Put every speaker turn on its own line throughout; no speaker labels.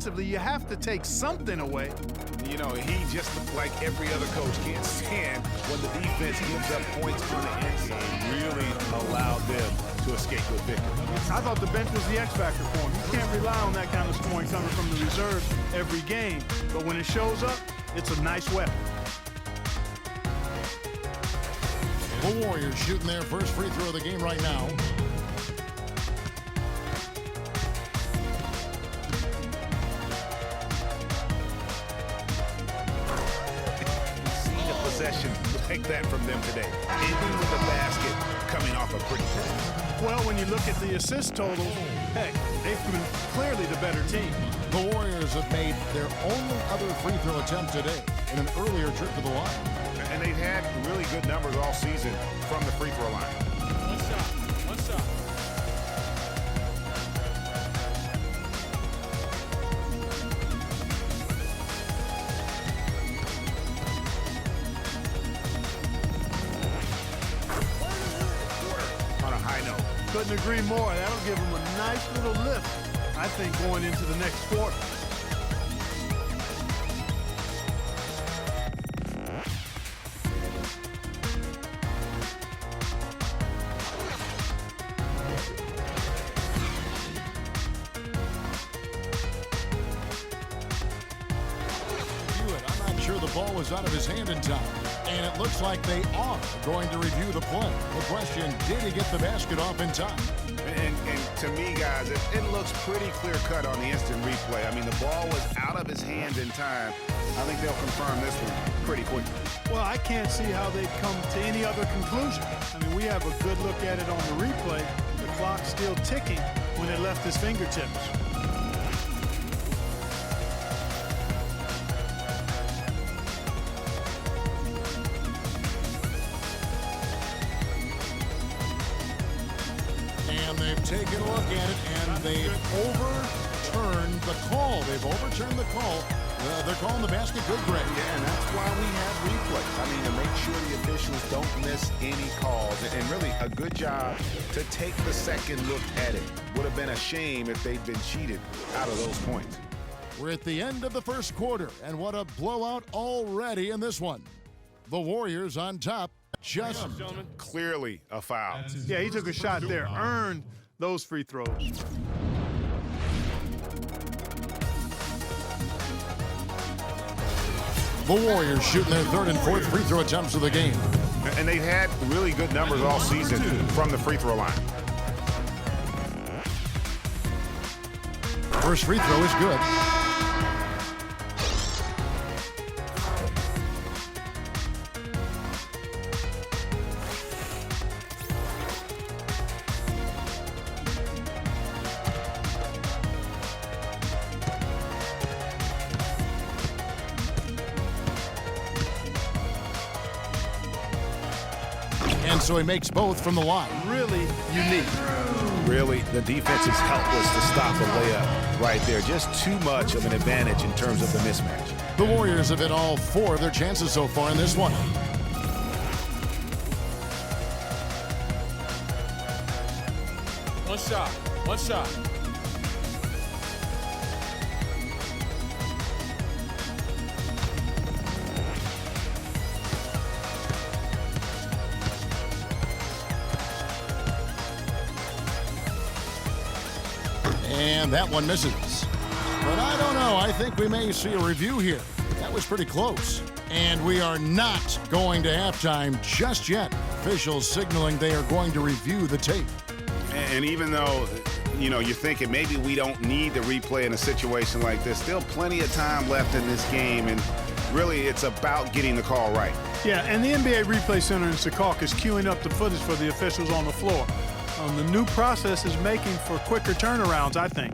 defensively, you have to take something away.
You know, he just, like every other coach, can't stand when the defense gives up points on the inside. Really allowed them to escape with victory.
I thought the bench was the X factor for him. You can't rely on that kind of scoring coming from the reserves every game. But when it shows up, it's a nice weapon.
The Warriors shooting their first free throw of the game right now.
Possession like that from them today. Ending with the basket coming off a pretty pass.
Well, when you look at the assist totals, heck, they've been clearly the better team.
The Warriors have made their only other free throw attempt today in an earlier trip to the line.
And they've had really good numbers all season from the free throw line.
One shot. One shot.
Couldn't agree more. That'll give them a nice little lift, I think, going into the next quarter.
I'm not sure the ball was out of his hand in time. And it looks like they are going to review the play. The question, did he get the basket off in time?
And to me, guys, it looks pretty clear-cut on the instant replay. I mean, the ball was out of his hands in time. I think they'll confirm this one pretty quickly.
Well, I can't see how they'd come to any other conclusion. I mean, we have a good look at it on the replay. The clock's still ticking when it left his fingertips.
They've taken a look at it, and they've overturned the call. They've overturned the call. They're calling the basket good, Greg.
Yeah, and that's why we have replays. I mean, to make sure the officials don't miss any calls. And really, a good job to take the second look at it. Would have been a shame if they'd been cheated out of those points.
We're at the end of the first quarter, and what a blowout already in this one. The Warriors on top. Just
clearly a foul.
Yeah, he took a shot there, earned those free throws.
The Warriors shooting their third and fourth free throw attempts of the game.
And they've had really good numbers all season from the free throw line.
First free throw is good. And so he makes both from the line.
Really unique.
Really, the defense is helpless to stop the layup right there. Just too much of an advantage in terms of the mismatch.
The Warriors have hit all four of their chances so far in this one.
One shot. One shot.
And that one misses. But I don't know. I think we may see a review here. That was pretty close. And we are not going to halftime just yet. Officials signaling they are going to review the tape.
And even though, you know, you're thinking maybe we don't need the replay in a situation like this, still plenty of time left in this game. And really, it's about getting the call right.
Yeah, and the NBA Replay Center in Secaucus is queuing up the footage for the officials on the floor. The new process is making for quicker turnarounds, I think.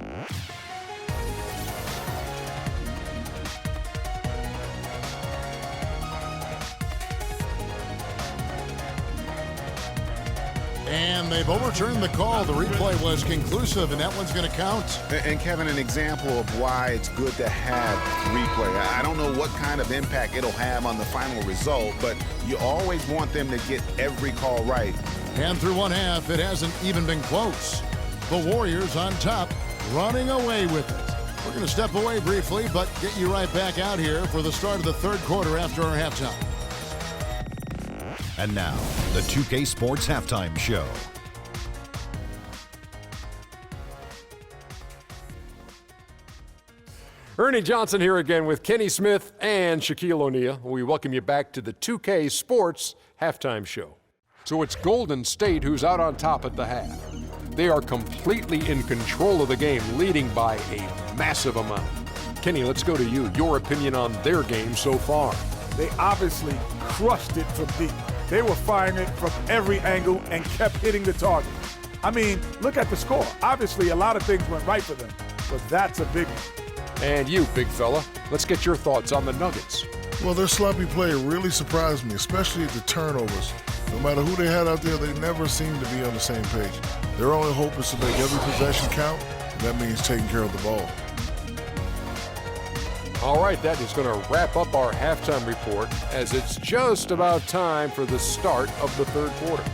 And they've overturned the call. The replay was conclusive, and that one's going to count.
And Kevin, an example of why it's good to have replay. I don't know what kind of impact it'll have on the final result, but you always want them to get every call right.
And through one half, it hasn't even been close. The Warriors on top, running away with it. We're going to step away briefly, but get you right back out here for the start of the third quarter after our halftime.
And now, the 2K Sports Halftime Show.
Ernie Johnson here again with Kenny Smith and Shaquille O'Neal. We welcome you back to the 2K Sports Halftime Show. So it's Golden State who's out on top at the half. They are completely in control of the game, leading by a massive amount. Kenny, let's go to you. Your opinion on their game so far.
They obviously crushed it from deep. They were firing it from every angle and kept hitting the target. I mean, look at the score. Obviously, a lot of things went right for them, but that's a big one.
And you, big fella, let's get your thoughts on the Nuggets.
Well, their sloppy play really surprised me, especially the turnovers. No matter who they had out there, they never seemed to be on the same page. Their only hope is to make every possession count, and that means taking care of the ball.
All right, that is going to wrap up our halftime report as it's just about time for the start of the third quarter.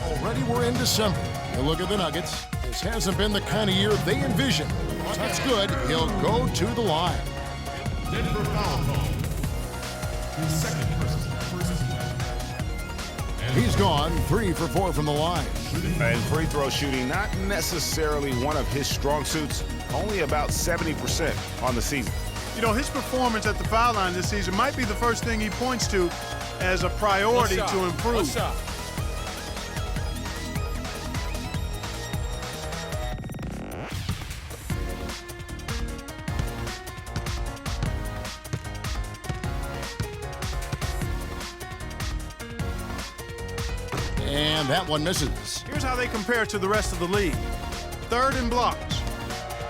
Already we're in December. You look at the Nuggets. This hasn't been the kind of year they envisioned. That's good. He'll go to the line.
Denver foul call. His second person.
He's gone 3 for 4 from the line.
And free throw shooting, not necessarily one of his strong suits, only about 70% on the season.
You know, his performance at the foul line this season might be the first thing he points to as a priority to improve.
And that one misses.
Here's how they compare to the rest of the league. Third in blocks.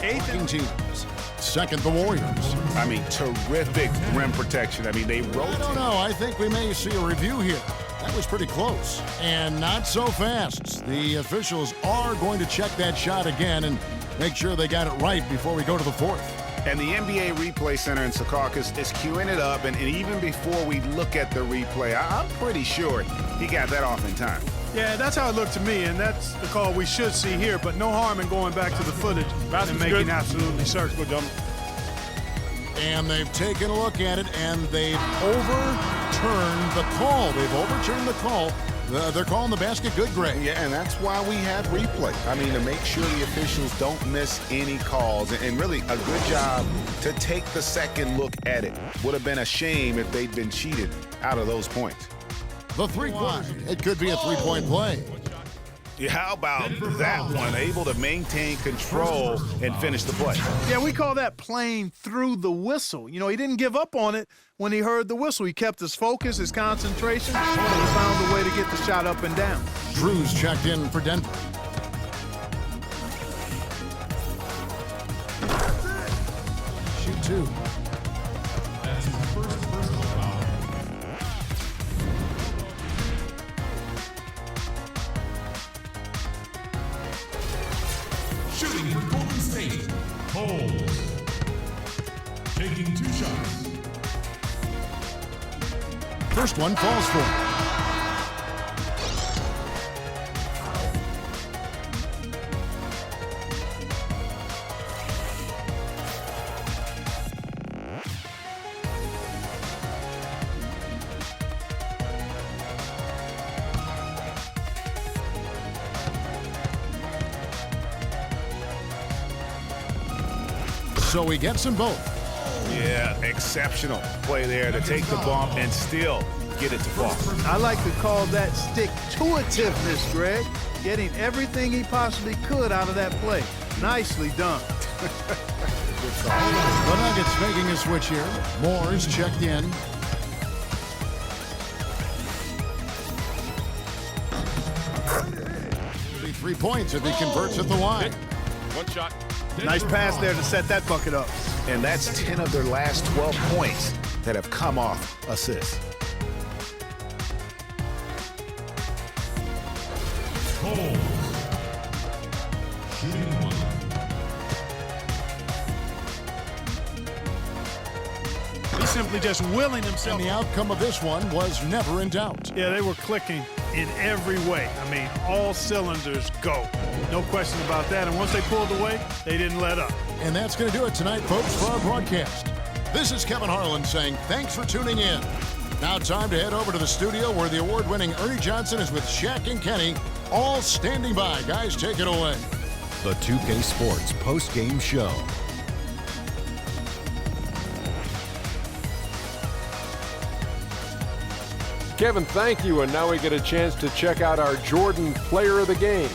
Eighth in
teams. Second, the Warriors.
I mean, terrific rim protection. I mean, they rotate.
I don't know. I think we may see a review here. That was pretty close. And not so fast. The officials are going to check that shot again and make sure they got it right before we go to the fourth.
And the NBA Replay Center in Secaucus is queuing it up, and even before we look at the replay, I'm pretty sure he got that off in time.
Yeah, that's how it looked to me, and that's the call we should see here, but no harm in going back to the footage and making absolutely certain.
Good, gentlemen.
And they've taken a look at it, and they've overturned the call. They've overturned the call. They're calling the basket good, Greg.
Yeah, and that's why we have replay. I mean, to make sure the officials don't miss any calls. And really, a good job to take the second look at it. Would have been a shame if they'd been cheated out of those points.
The three-point. It could be a three-point play.
Yeah, how about that one? Able to maintain control and finish the play.
Yeah, we call that playing through the whistle. You know, he didn't give up on it when he heard the whistle. He kept his focus, his concentration, and he found a way to get the shot up and down.
Drew's checked in for Denver. Shoot two.
That's his first personal foul. Shooting for Golden State. Holds. Taking 2 shots.
First one falls for him. So he gets them both.
Yeah, exceptional play there to take the bump and still get it to fall.
I like to call that stick-to-itiveness, Greg. Getting everything he possibly could out of that play. Nicely done.
The Nuggets making a switch here. Moore's checked in. It'll be 3 points if he converts at the line.
One shot.
Nice pass there to set that bucket up.
And that's 10 of their last 12 points that have come off assists.
Holds. Shooting 1.
He's simply just willing
And
himself.
the outcome of this one was never in doubt.
Yeah, they were clicking in every way. I mean, all cylinders go. No question about that. And once they pulled away, they didn't let up.
And that's going to do it tonight, folks, for our broadcast. This is Kevin Harlan saying thanks for tuning in. Now time to head over to the studio where the award-winning Ernie Johnson is with Shaq and Kenny, all standing by. Guys, take it away.
The 2K Sports post-game show.
Kevin, thank you. And now we get a chance to check out our Jordan Player of the Game.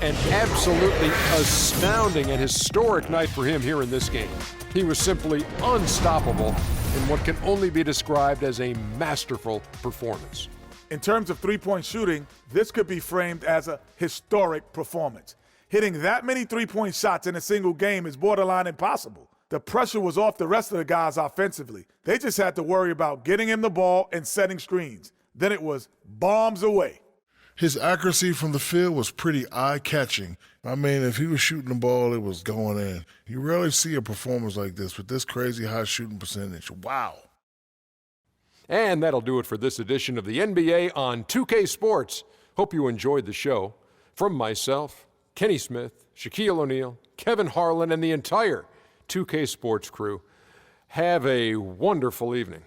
An absolutely astounding and historic night for him here in this game. He was simply unstoppable in what can only be described as a masterful performance.
In terms of three-point shooting, this could be framed as a historic performance. Hitting that many three-point shots in a single game is borderline impossible. The pressure was off the rest of the guys offensively. They just had to worry about getting him the ball and setting screens. Then it was bombs away.
His accuracy from the field was pretty eye-catching. I mean, if he was shooting the ball, it was going in. You rarely see a performance like this with this crazy high shooting percentage. Wow.
And that'll do it for this edition of the NBA on 2K Sports. Hope you enjoyed the show. From myself, Kenny Smith, Shaquille O'Neal, Kevin Harlan, and the entire 2K Sports crew, have a wonderful evening.